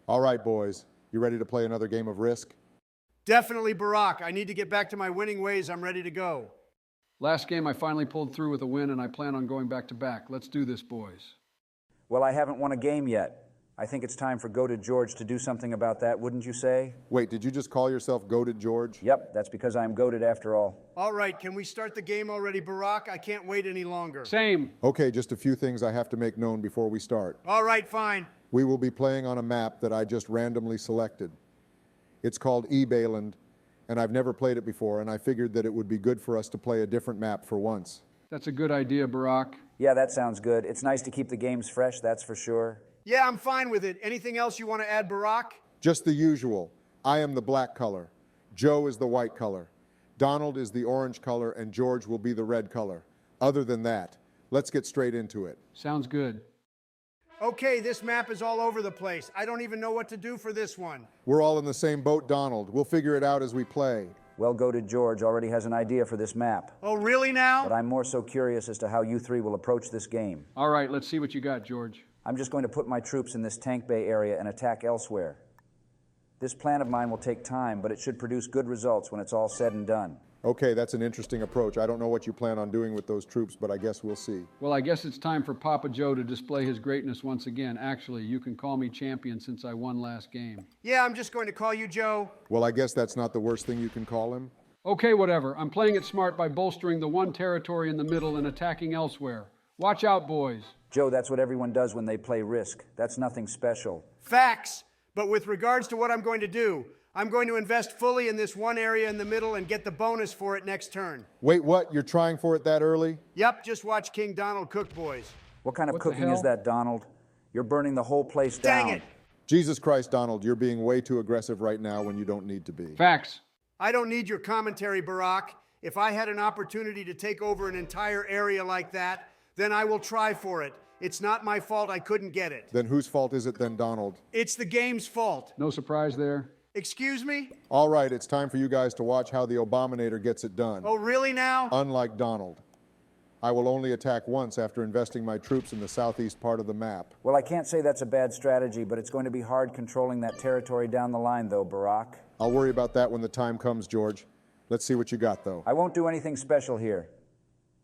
All right, boys. You ready to play another game of Risk? Definitely, Barack. I need to get back to my winning ways. I'm ready to go. Last game, I finally pulled through with a win, and I plan on going back to back. Let's do this, boys. Well, I haven't won a game yet. I think it's time for Goated George to do something about that, wouldn't you say? Wait, did you just call yourself Goated George? Yep, that's because I'm goated after all. All right, can we start the game already, Barack? I can't wait any longer. Same. Okay, just a few things I have to make known before we start. All right, fine. We will be playing on a map that I just randomly selected. It's called Ibailand, and I've never played it before, and I figured that it would be good for us to play a different map for once. That's a good idea, Barack. Yeah, that sounds good. It's nice to keep the games fresh, that's for sure. Yeah, I'm fine with it. Anything else you want to add, Barack? Just the usual. I am the black color. Joe is the white color. Donald is the orange color, and George will be the red color. Other than that, let's get straight into it. Sounds good. Okay, this map is all over the place. I don't even know what to do for this one. We're all in the same boat, Donald. We'll figure it out as we play. Well, Goated George already has an idea for this map. Oh, really now? But I'm more so curious as to how you three will approach this game. All right, let's see what you got, George. I'm just going to put my troops in this tank bay area and attack elsewhere. This plan of mine will take time, but it should produce good results when it's all said and done. Okay, that's an interesting approach. I don't know what you plan on doing with those troops, but I guess we'll see. Well, I guess it's time for Papa Joe to display his greatness once again. Actually, you can call me champion since I won last game. Yeah, I'm just going to call you Joe. Well, I guess that's not the worst thing you can call him. Okay, whatever. I'm playing it smart by bolstering the one territory in the middle and attacking elsewhere. Watch out, boys. Joe, that's what everyone does when they play Risk. That's nothing special. Facts. But with regards to what I'm going to do, I'm going to invest fully in this one area in the middle and get the bonus for it next turn. Wait, what? You're trying for it that early? Yep, just watch King Donald cook, boys. What kind of What the cooking is hell? that, Donald? You're burning the whole place down. Dang it! Jesus Christ, Donald, you're being way too aggressive right now when you don't need to be. Facts. I don't need your commentary, Barack. If I had an opportunity to take over an entire area like that, then I will try for it. It's not my fault I couldn't get it. Then whose fault is it then, Donald? It's the game's fault. No surprise there. Excuse me? All right, it's time for you guys to watch how the Abominator gets it done. Oh, really now? Unlike Donald. I will only attack once after investing my troops in the southeast part of the map. Well, I can't say that's a bad strategy, but it's going to be hard controlling that territory down the line, though, Barack. I'll worry about that when the time comes, George. Let's see what you got, though. I won't do anything special here.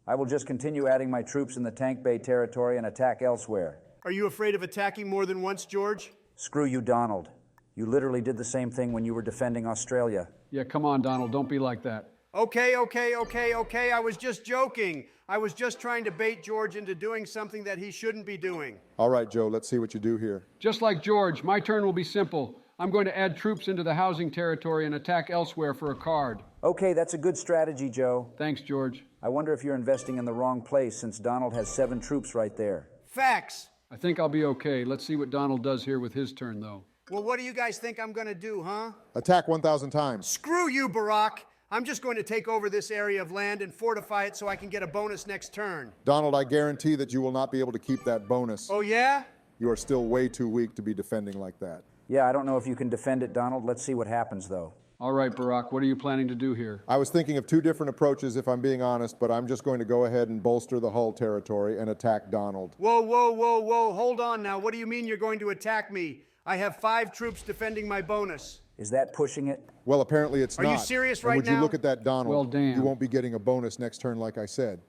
I will just continue adding my troops in the tank bay territory and attack elsewhere. Are you afraid of attacking more than once, George? Screw you, Donald. You literally did the same thing when you were defending Australia. Yeah, come on, Donald. Don't be like that. Okay. I was just joking. I was just trying to bait George into doing something that he shouldn't be doing. All right, Joe, let's see what you do here. Just like George, my turn will be simple. I'm going to add troops into the housing territory and attack elsewhere for a card. Okay, that's a good strategy, Joe. Thanks, George. I wonder if you're investing in the wrong place since Donald has 7 troops right there. Facts. I think I'll be okay. Let's see what Donald does here with his turn, though. Well, what do you guys think I'm going to do, huh? Attack 1,000 times. Screw you, Barack. I'm just going to take over this area of land and fortify it so I can get a bonus next turn. Donald, I guarantee that you will not be able to keep that bonus. Oh, yeah? You are still way too weak to be defending like that. Yeah, I don't know if you can defend it, Donald. Let's see what happens, though. All right, Barack, what are you planning to do here? I was thinking of 2 different approaches, if I'm being honest, but I'm just going to go ahead and bolster the Hull territory and attack Donald. Whoa. Hold on now. What do you mean you're going to attack me? I have 5 troops defending my bonus. Is that pushing it? Well, apparently it's Are not. you serious And right would you now? look at that, Donald? Well, damn. You won't be getting a bonus next turn like I said.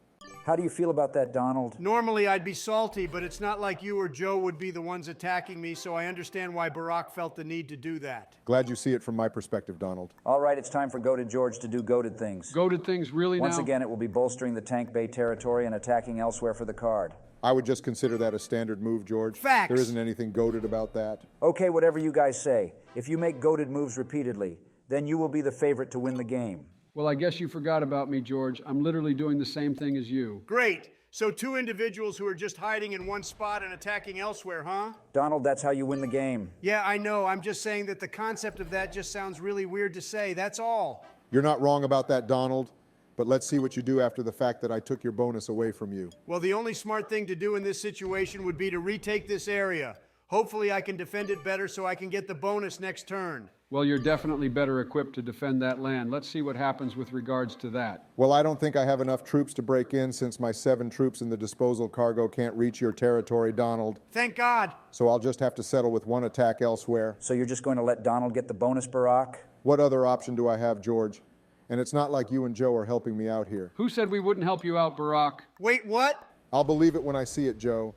How do you feel about that, Donald? Normally I'd be salty, but it's not like you or Joe would be the ones attacking me, so I understand why Barack felt the need to do that. Glad you see it from my perspective, Donald. All right, it's time for Goated George to do goated things. Goated things really Once now? again, it will be bolstering the tank bay territory and attacking elsewhere for the card. I would just consider that a standard move, George. Facts. There isn't anything goated about that. Okay, whatever you guys say. If you make goated moves repeatedly, then you will be the favorite to win the game. Well, I guess you forgot about me, George. I'm literally doing the same thing as you. Great. So 2 individuals who are just hiding in one spot and attacking elsewhere, huh? Donald, that's how you win the game. Yeah, I know. I'm just saying that the concept of that just sounds really weird to say. That's all. You're not wrong about that, Donald, but let's see what you do after the fact that I took your bonus away from you. Well, the only smart thing to do in this situation would be to retake this area. Hopefully I can defend it better so I can get the bonus next turn. Well, you're definitely better equipped to defend that land. Let's see what happens with regards to that. Well, I don't think I have enough troops to break in since my 7 troops in the disposal cargo can't reach your territory, Donald. Thank God. So I'll just have to settle with one attack elsewhere. So you're just going to let Donald get the bonus, Barack? What other option do I have, George? And it's not like you and Joe are helping me out here. Who said we wouldn't help you out, Barack? Wait, what? I'll believe it when I see it, Joe.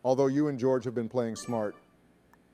Although you and George have been playing smart.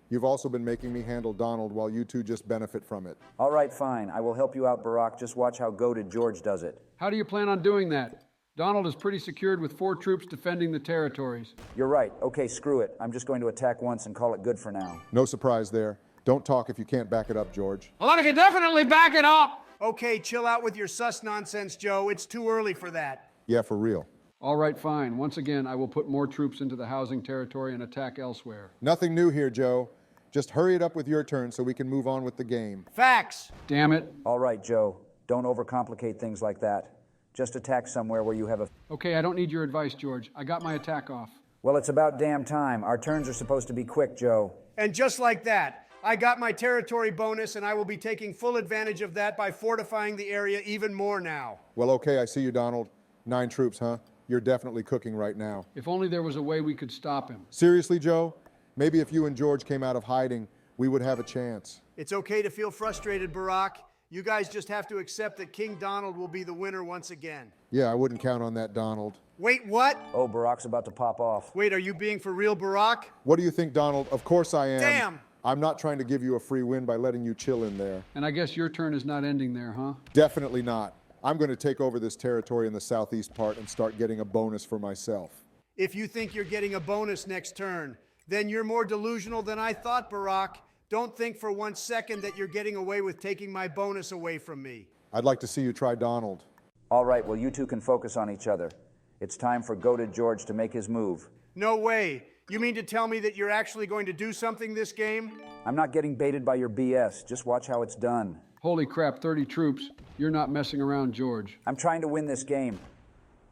You've also been making me handle Donald while you two just benefit from it. All right, fine. I will help you out, Barack. Just watch how goated George does it. How do you plan on doing that? Donald is pretty secured with 4 troops defending the territories. You're right. Okay, screw it. I'm just going to attack once and call it good for now. No surprise there. Don't talk if you can't back it up, George. Well, I can definitely back it up. Okay, chill out with your sus nonsense, Joe. It's too early for that. Yeah, for real. All right, fine. Once again, I will put more troops into the housing territory and attack elsewhere. Nothing new here, Joe. Just hurry it up with your turn so we can move on with the game. Facts. Damn it. All right, Joe. Don't overcomplicate things like that. Just attack somewhere where you have a... Okay, I don't need your advice, George. I got my attack off. Well, it's about damn time. Our turns are supposed to be quick, Joe. And just like that, I got my territory bonus, and I will be taking full advantage of that by fortifying the area even more now. Well, okay, I see you, Donald. 9 troops, huh? You're definitely cooking right now. If only there was a way we could stop him. Seriously, Joe? Maybe if you and George came out of hiding, we would have a chance. It's okay to feel frustrated, Barack. You guys just have to accept that King Donald will be the winner once again. Yeah, I wouldn't count on that, Donald. Wait, what? Oh, Barack's about to pop off. Wait, are you being for real, Barack? What do you think, Donald? Of course I am. Damn! I'm not trying to give you a free win by letting you chill in there. And I guess your turn is not ending there, huh? Definitely not. I'm going to take over this territory in the southeast part and start getting a bonus for myself. If you think you're getting a bonus next turn, then you're more delusional than I thought, Barack. Don't think for 1 second that you're getting away with taking my bonus away from me. I'd like to see you try Donald. All right, well, you two can focus on each other. It's time for goated George to make his move. No way. You mean to tell me that you're actually going to do something this game? I'm not getting baited by your BS. Just watch how it's done. Holy crap, 30 troops. You're not messing around, George. I'm trying to win this game.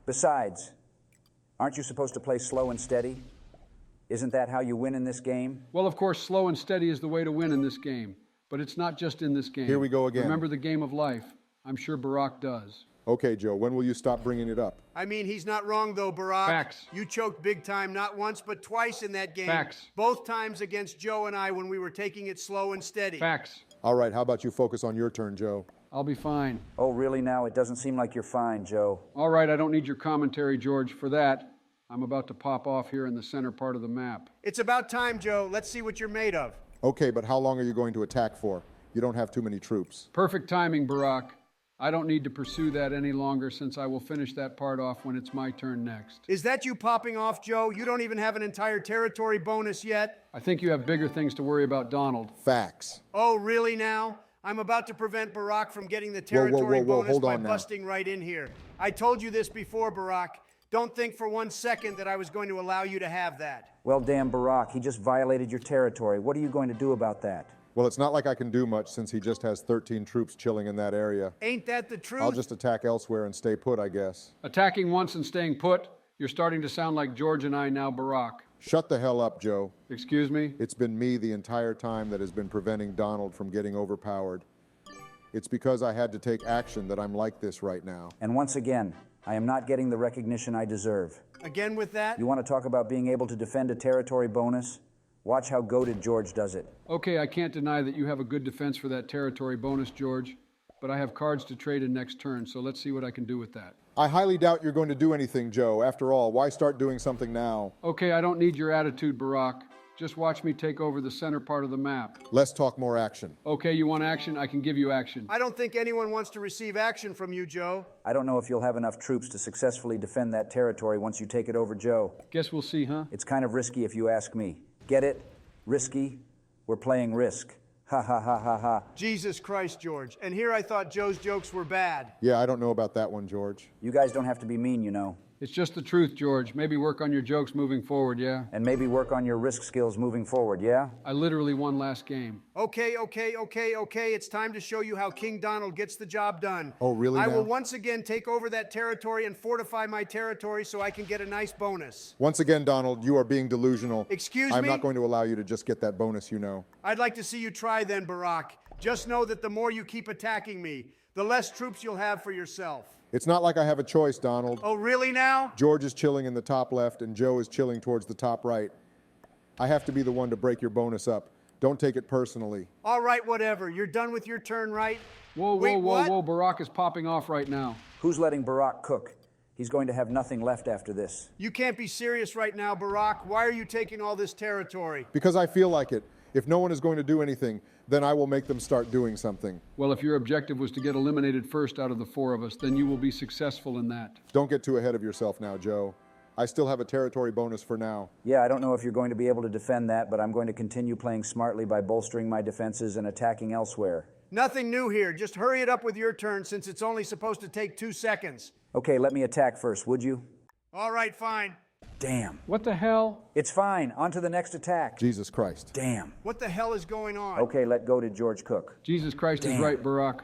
Besides, aren't you supposed to play slow and steady? Isn't that how you win in this game? Well, of course, slow and steady is the way to win in this game. But it's not just in this game. Here we go again. Remember the game of life. I'm sure Barack does. Okay, Joe, when will you stop bringing it up? I mean, he's not wrong, though, Barack. Facts. You choked big time, not once, but twice in that game. Facts. Both times against Joe and I when we were taking it slow and steady. Facts. All right, how about you focus on your turn, Joe? I'll be fine. Oh, really now? It doesn't seem like you're fine, Joe. All right, I don't need your commentary, George. For that, I'm about to pop off here in the center part of the map. It's about time, Joe. Let's see what you're made of. Okay, but how long are you going to attack for? You don't have too many troops. Perfect timing, Barack. I don't need to pursue that any longer since I will finish that part off when it's my turn next. Is that you popping off, Joe? You don't even have an entire territory bonus yet. I think you have bigger things to worry about, Donald. Facts. Oh, really now? I'm about to prevent Barack from getting the territory bonus hold by on now. busting right in here. I told you this before, Barack. Don't think for 1 second that I was going to allow you to have that. Well, damn, Barack, he just violated your territory. What are you going to do about that? Well, it's not like I can do much since he just has 13 troops chilling in that area. Ain't that the truth? I'll just attack elsewhere and stay put, I guess. Attacking once and staying put, you're starting to sound like George and I now, Barack. Shut the hell up, Joe. Excuse me? It's been me the entire time that has been preventing Donald from getting overpowered. It's because I had to take action that I'm like this right now. And once again, I am not getting the recognition I deserve. Again with that? You want to talk about being able to defend a territory bonus? Watch how goated George does it. Okay, I can't deny that you have a good defense for that territory bonus, George, but I have cards to trade in next turn, so let's see what I can do with that. I highly doubt you're going to do anything, Joe. After all, why start doing something now? Okay, I don't need your attitude, Barack. Just watch me take over the center part of the map. Let's talk more action. Okay, you want action? I can give you action. I don't think anyone wants to receive action from you, Joe. I don't know if you'll have enough troops to successfully defend that territory once you take it over, Joe. Guess we'll see, huh? It's kind of risky if you ask me. Get it? Risky? We're playing Risk. Ha ha ha ha ha. Jesus Christ, George. And here I thought Joe's jokes were bad. Yeah, I don't know about that one, George. You guys don't have to be mean, you know. It's just the truth, George. Maybe work on your jokes moving forward, yeah? And maybe work on your risk skills moving forward, yeah? I literally won last game. Okay. It's time to show you how King Donald gets the job done. Oh, really I now? will once again take over that territory and fortify my territory so I can get a nice bonus. Once again, Donald, you are being delusional. Excuse I'm me? not going to allow you to just get that bonus, you know. I'd like to see you try then, Barack. Just know that the more you keep attacking me, the less troops you'll have for yourself. It's not like I have a choice, Donald. Oh, really now? George is chilling in the top left, and Joe is chilling towards the top right. I have to be the one to break your bonus up. Don't take it personally. All right, whatever. You're done with your turn, right? Whoa, Wait, what? Barack is popping off right now. Who's letting Barack cook? He's going to have nothing left after this. You can't be serious right now, Barack. Why are you taking all this territory? Because I feel like it. If no one is going to do anything, then I will make them start doing something. Well, if your objective was to get eliminated first out of the four of us, then you will be successful in that. Don't get too ahead of yourself now, Joe. I still have a territory bonus for now. Yeah, I don't know if you're going to be able to defend that, but I'm going to continue playing smartly by bolstering my defenses and attacking elsewhere. Nothing new here. Just hurry it up with your turn since it's only supposed to take 2 seconds. Okay, let me attack first, would you? All right, fine. Damn. What the hell? It's fine. On to the next attack. Jesus Christ. Damn. What the hell is going on? Okay, let go to George Cook. Jesus Christ is Damn. right, Barack.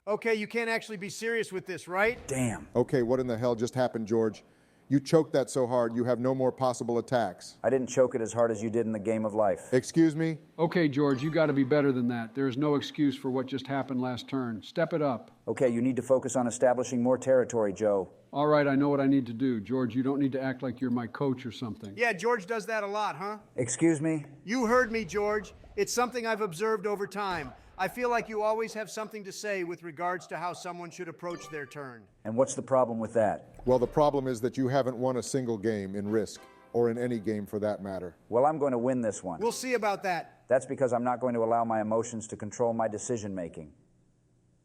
Okay, you can't actually be serious with this, right? Damn. Okay, what in the hell just happened, George? You choked that so hard, you have no more possible attacks. I didn't choke it as hard as you did in the game of life. Excuse me? Okay, George, you got to be better than that. There is no excuse for what just happened last turn. Step it up. Okay, you need to focus on establishing more territory, Joe. All right, I know what I need to do. George, you don't need to act like you're my coach or something. Yeah, George does that a lot, huh? Excuse me? You heard me, George. It's something I've observed over time. I feel like you always have something to say with regards to how someone should approach their turn. And what's the problem with that? Well, the problem is that you haven't won a single game in Risk, or in any game for that matter. Well, I'm going to win this one. We'll see about that. That's because I'm not going to allow my emotions to control my decision-making.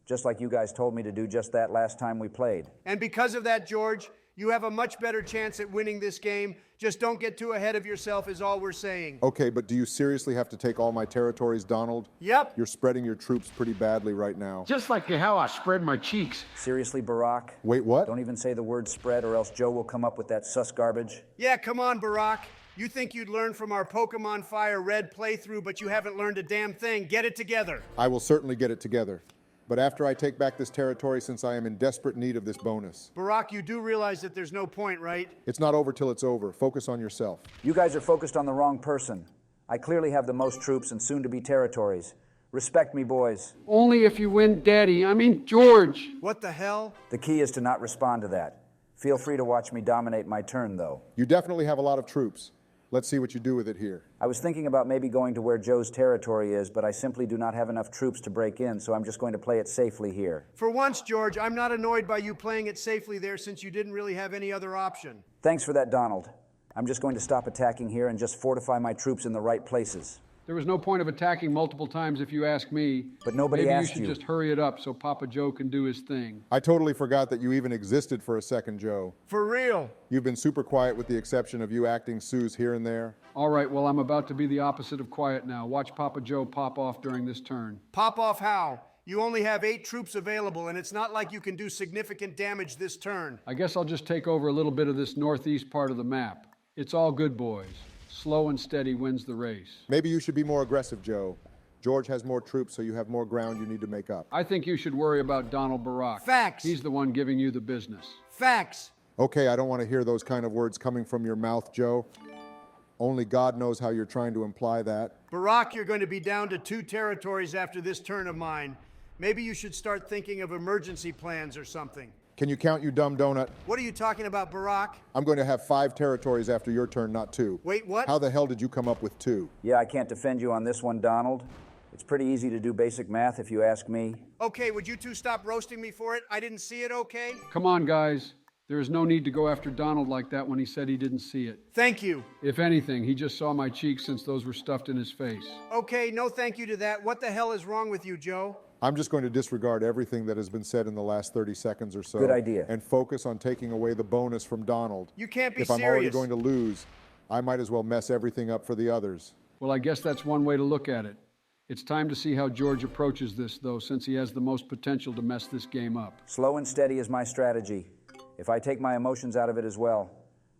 Just like you guys told me to do just that last time we played. And because of that, George, you have a much better chance at winning this game. Just don't get too ahead of yourself is all we're saying. Okay, but do you seriously have to take all my territories, Donald? Yep. You're spreading your troops pretty badly right now. Just like how I spread my cheeks. Seriously, Barack? Wait, what? Don't even say the word spread or else Joe will come up with that sus garbage. Yeah, come on, Barack. You think you'd learn from our Pokemon Fire Red playthrough, but you haven't learned a damn thing. Get it together. I will certainly get it together. But after I take back this territory, since I am in desperate need of this bonus. Barack, you do realize that there's no point, right? It's not over till it's over. Focus on yourself. You guys are focused on the wrong person. I clearly have the most troops and soon-to-be territories. Respect me, boys. Only if you win, George. What the hell? The key is to not respond to that. Feel free to watch me dominate my turn, though. You definitely have a lot of troops. Let's see what you do with it here. I was thinking about maybe going to where Joe's territory is, but I simply do not have enough troops to break in, so I'm just going to play it safely here. For once, George, I'm not annoyed by you playing it safely there since you didn't really have any other option. Thanks for that, Donald. I'm just going to stop attacking here and just fortify my troops in the right places. There was no point of attacking multiple times if you ask me. But nobody Maybe asked you should you. just hurry it up so Papa Joe can do his thing. I totally forgot that you even existed for a second, Joe. For real. You've been super quiet with the exception of you acting Sue's here and there. All right, well, I'm about to be the opposite of quiet now. Watch Papa Joe pop off during this turn. Pop off how? You only have 8 troops available, and it's not like you can do significant damage this turn. I guess I'll just take over a little bit of this northeast part of the map. It's all good, boys. Slow and steady wins the race. Maybe you should be more aggressive, Joe. George has more troops, so you have more ground you need to make up. I think you should worry about Donald Barack. Facts. He's the one giving you the business. Facts. Okay, I don't want to hear those kind of words coming from your mouth, Joe. Only God knows how you're trying to imply that. Barack, you're going to be down to 2 territories after this turn of mine. Maybe you should start thinking of emergency plans or something. Can you count, you dumb donut? What are you talking about, Barack? I'm going to have 5 territories after your turn, not 2. Wait, what? How the hell did you come up with 2? Yeah, I can't defend you on this one, Donald. It's pretty easy to do basic math if you ask me. Okay, would you two stop roasting me for it? I didn't see it, okay? Come on, guys. There is no need to go after Donald like that when he said he didn't see it. Thank you. If anything, he just saw my cheeks since those were stuffed in his face. Okay, no thank you to that. What the hell is wrong with you, Joe? I'm just going to disregard everything that has been said in the last 30 seconds or so. Good idea. And focus on taking away the bonus from Donald. You can't be If I'm already serious. going to lose, I might as well mess everything up for the others. Well, I guess that's one way to look at it. It's time to see how George approaches this, though, since he has the most potential to mess this game up. Slow and steady is my strategy. If I take my emotions out of it as well,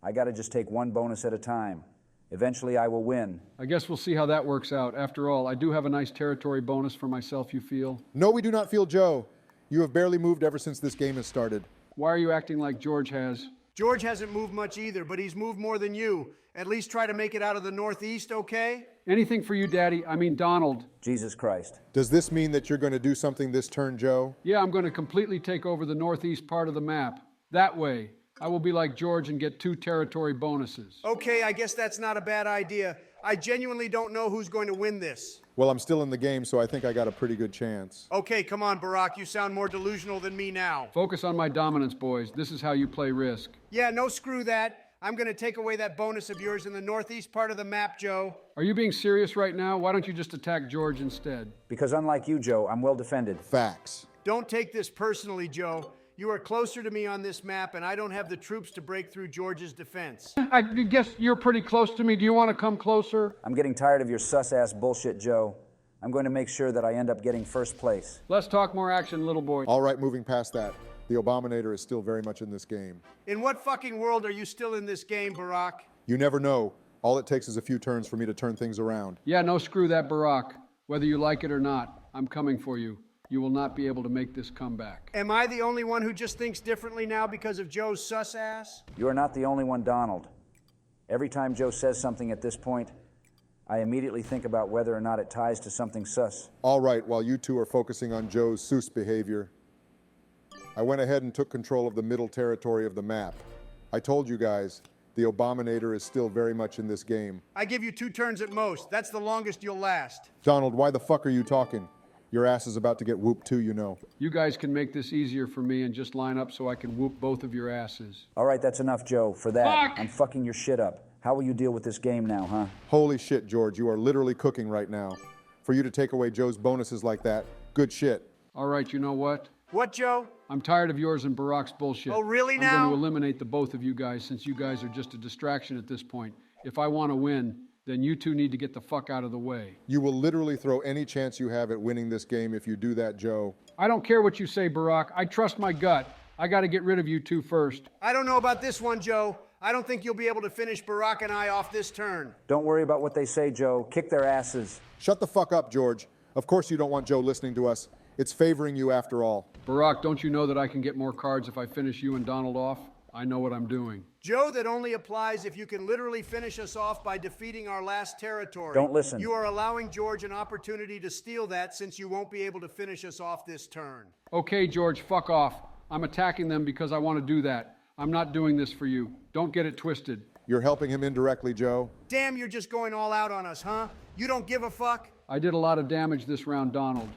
I gotta just take one bonus at a time. Eventually I will win. I guess we'll see how that works out. After all, I do have a nice territory bonus for myself, you feel? No, we do not feel Joe. You have barely moved ever since this game has started. Why are you acting like George has? George hasn't moved much either, but he's moved more than you. At least try to make it out of the Northeast, okay? Anything for you, Daddy. I mean, Donald. Jesus Christ. Does this mean that you're going to do something this turn, Joe? Yeah, I'm going to completely take over the northeast part of the map. That way, I will be like George and get 2 territory bonuses. Okay, I guess that's not a bad idea. I genuinely don't know who's going to win this. Well, I'm still in the game, so I think I got a pretty good chance. Okay, come on, Barack. You sound more delusional than me now. Focus on my dominance, boys. This is how you play Risk. Yeah, no screw that. I'm going to take away that bonus of yours in the northeast part of the map, Joe. Are you being serious right now? Why don't you just attack George instead? Because unlike you, Joe, I'm well defended. Facts. Don't take this personally, Joe. You are closer to me on this map, and I don't have the troops to break through George's defense. I guess you're pretty close to me. Do you want to come closer? I'm getting tired of your sus-ass bullshit, Joe. I'm going to make sure that I end up getting first place. Less talk, more action, little boy. All right, moving past that. The Abominator is still very much in this game. In what fucking world are you still in this game, Barack? You never know. All it takes is a few turns for me to turn things around. Yeah, no screw that, Barack. Whether you like it or not, I'm coming for you. You will not be able to make this comeback. Am I the only one who just thinks differently now because of Joe's sus ass? You are not the only one, Donald. Every time Joe says something at this point, I immediately think about whether or not it ties to something sus. All right, while you two are focusing on Joe's Seuss behavior, I went ahead and took control of the middle territory of the map. I told you guys, the Abominator is still very much in this game. I give you 2 turns at most. That's the longest you'll last. Donald, why the fuck are you talking? Your ass is about to get whooped too, you know. You guys can make this easier for me and just line up so I can whoop both of your asses. All right, that's enough, Joe. For that, Fuck! I'm fucking your shit up. How will you deal with this game now, huh? Holy shit, George, you are literally cooking right now. For you to take away Joe's bonuses like that, good shit. All right, you know what? What, Joe? I'm tired of yours and Barack's bullshit. Oh, really I'm now? going to eliminate the both of you guys since you guys are just a distraction at this point. If I want to win, then you two need to get the fuck out of the way. You will literally throw any chance you have at winning this game if you do that, Joe. I don't care what you say, Barack. I trust my gut. I got to get rid of you two first. I don't know about this one, Joe. I don't think you'll be able to finish Barack and I off this turn. Don't worry about what they say, Joe. Kick their asses. Shut the fuck up, George. Of course you don't want Joe listening to us. It's favoring you after all. Barack, don't you know that I can get more cards if I finish you and Donald off? I know what I'm doing. Joe, that only applies if you can literally finish us off by defeating our last territory. Don't listen. You are allowing George an opportunity to steal that since you won't be able to finish us off this turn. Okay, George, fuck off. I'm attacking them because I want to do that. I'm not doing this for you. Don't get it twisted. You're helping him indirectly, Joe. Damn, you're just going all out on us, huh? You don't give a fuck? I did a lot of damage this round, Donald.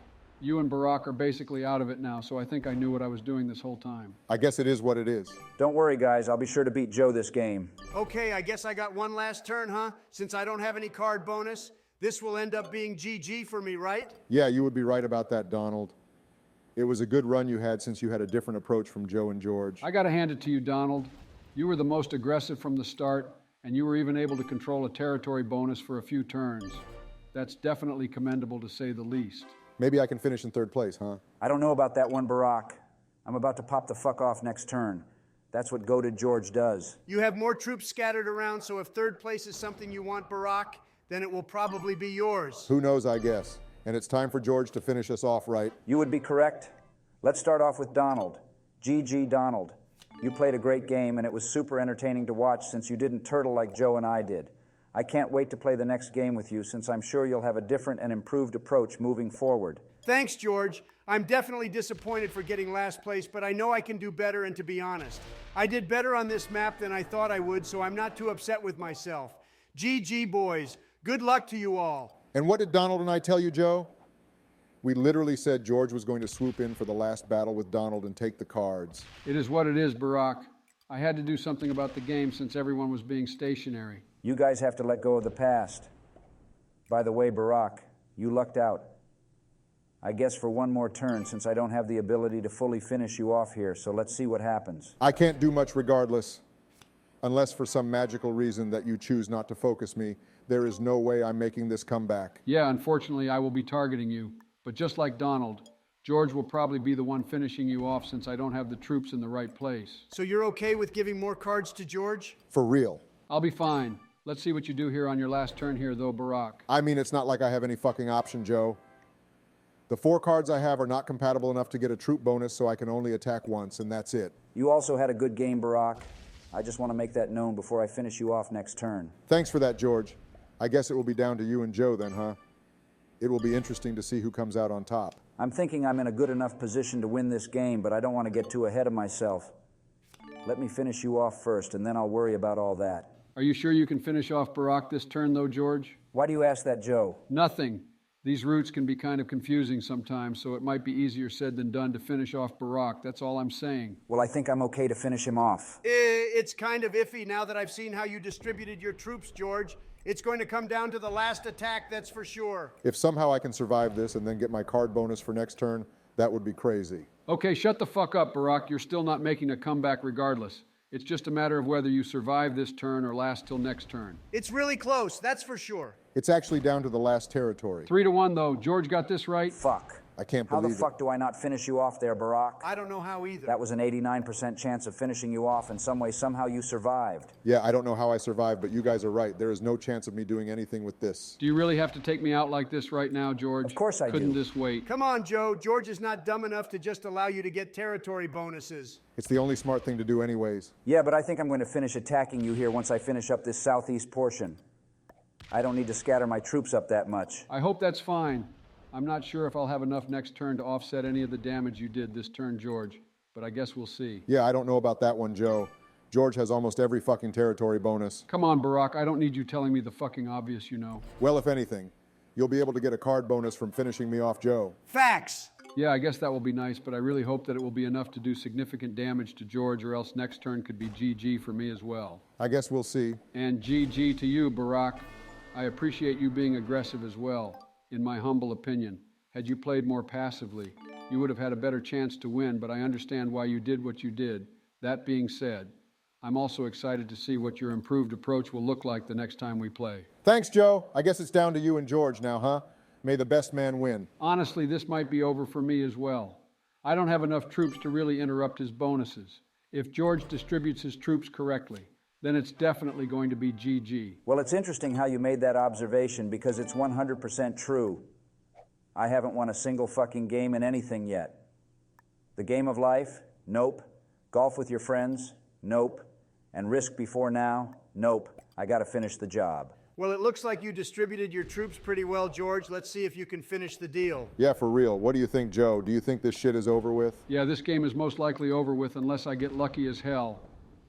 You and Barack are basically out of it now, so I think I knew what I was doing this whole time. I guess it is what it is. Don't worry, guys. I'll be sure to beat Joe this game. Okay, I guess I got one last turn, huh? Since I don't have any card bonus, this will end up being GG for me, right? Yeah, you would be right about that, Donald. It was a good run you had since you had a different approach from Joe and George. I got to hand it to you, Donald. You were the most aggressive from the start, and you were even able to control a territory bonus for a few turns. That's definitely commendable, to say the least. Maybe I can finish in third place, huh? I don't know about that one, Barack. I'm about to pop the fuck off next turn. That's what goated George does. You have more troops scattered around, so if third place is something you want, Barack, then it will probably be yours. Who knows, I guess. And it's time for George to finish us off right. You would be correct. Let's start off with Donald. GG Donald. You played a great game, and it was super entertaining to watch since you didn't turtle like Joe and I did. I can't wait to play the next game with you since I'm sure you'll have a different and improved approach moving forward. Thanks, George. I'm definitely disappointed for getting last place, but I know I can do better, and to be honest, I did better on this map than I thought I would, so I'm not too upset with myself. GG, boys. Good luck to you all. And what did Donald and I tell you, Joe? We literally said George was going to swoop in for the last battle with Donald and take the cards. It is what it is, Barack. I had to do something about the game since everyone was being stationary. You guys have to let go of the past. By the way, Barack, you lucked out. I guess for one more turn, since I don't have the ability to fully finish you off here, so let's see what happens. I can't do much regardless. Unless for some magical reason that you choose not to focus me, there is no way I'm making this comeback. Yeah, unfortunately, I will be targeting you. But just like Donald, George will probably be the one finishing you off since I don't have the troops in the right place. So you're okay with giving more cards to George? For real. I'll be fine. Let's see what you do here on your last turn here, though, Barack. I mean, it's not like I have any fucking option, Joe. The 4 cards I have are not compatible enough to get a troop bonus, so I can only attack once, and that's it. You also had a good game, Barack. I just want to make that known before I finish you off next turn. Thanks for that, George. I guess it will be down to you and Joe then, huh? It will be interesting to see who comes out on top. I'm thinking I'm in a good enough position to win this game, but I don't want to get too ahead of myself. Let me finish you off first, and then I'll worry about all that. Are you sure you can finish off Barack this turn, though, George? Why do you ask that, Joe? Nothing. These routes can be kind of confusing sometimes, so it might be easier said than done to finish off Barack. That's all I'm saying. Well, I think I'm okay to finish him off. It's kind of iffy now that I've seen how you distributed your troops, George. It's going to come down to the last attack, that's for sure. If somehow I can survive this and then get my card bonus for next turn, that would be crazy. Okay, shut the fuck up, Barack. You're still not making a comeback regardless. It's just a matter of whether you survive this turn or last till next turn. It's really close, that's for sure. It's actually down to the last territory. 3-1, though. George got this right? Fuck. I can't How believe the fuck do I not finish you off there, Barack? I don't know how either. That was an 89% chance of finishing you off in some way. Somehow you survived. Yeah, I don't know how I survived, but you guys are right. There is no chance of me doing anything with this. Do you really have to take me out like this right now, George? Of course I do. Couldn't this wait? Come on, Joe. George is not dumb enough to just allow you to get territory bonuses. It's the only smart thing to do anyways. Yeah, but I think I'm going to finish attacking you here once I finish up this southeast portion. I don't need to scatter my troops up that much. I hope that's fine. I'm not sure if I'll have enough next turn to offset any of the damage you did this turn, George, but I guess we'll see. Yeah, I don't know about that one, Joe. George has almost every fucking territory bonus. Come on, Barack. I don't need you telling me the fucking obvious, you know. Well, if anything, you'll be able to get a card bonus from finishing me off Joe. Facts. Yeah, I guess that will be nice, but I really hope that it will be enough to do significant damage to George, or else next turn could be GG for me as well. I guess we'll see. And GG to you, Barack. I appreciate you being aggressive as well, in my humble opinion. Had you played more passively, you would have had a better chance to win, but I understand why you did what you did. That being said, I'm also excited to see what your improved approach will look like the next time we play. Thanks, Joe. I guess it's down to you and George now, huh? May the best man win. Honestly, this might be over for me as well. I don't have enough troops to really interrupt his bonuses. If George distributes his troops correctly, then it's definitely going to be GG. Well, it's interesting how you made that observation because it's 100% true. I haven't won a single fucking game in anything yet. The game of life? Nope. Golf with your friends? Nope. And Risk before now? Nope. I gotta finish the job. Well, it looks like you distributed your troops pretty well, George. Let's see if you can finish the deal. Yeah, for real. What do you think, Joe? Do you think this shit is over with? Yeah, this game is most likely over with unless I get lucky as hell.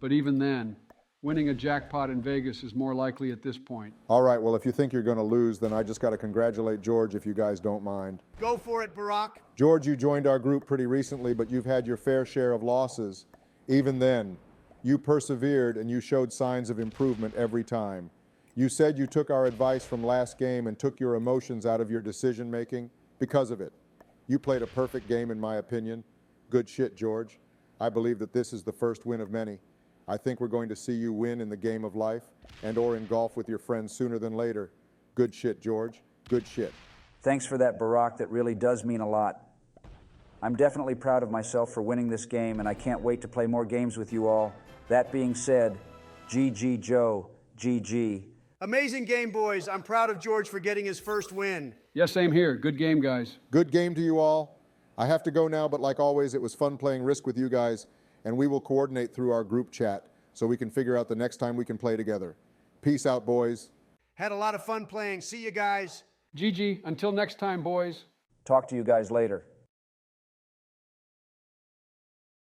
But even then, winning a jackpot in Vegas is more likely at this point. All right, well, if you think you're going to lose, then I just got to congratulate George if you guys don't mind. Go for it, Barack. George, you joined our group pretty recently, but you've had your fair share of losses. Even then, you persevered and you showed signs of improvement every time. You said you took our advice from last game and took your emotions out of your decision making because of it. You played a perfect game in my opinion. Good shit, George. I believe that this is the first win of many. I think we're going to see you win in the game of life and or in golf with your friends sooner than later. Good shit, George. Good shit. Thanks for that, Barack. That really does mean a lot. I'm definitely proud of myself for winning this game, and I can't wait to play more games with you all. That being said, GG Joe, GG. Amazing game, boys. I'm proud of George for getting his first win. Yeah, same here. Good game, guys. Good game to you all. I have to go now, but like always, it was fun playing Risk with you guys, and we will coordinate through our group chat so we can figure out the next time we can play together. Peace out, boys. Had a lot of fun playing. See you guys. GG. Until next time, boys. Talk to you guys later.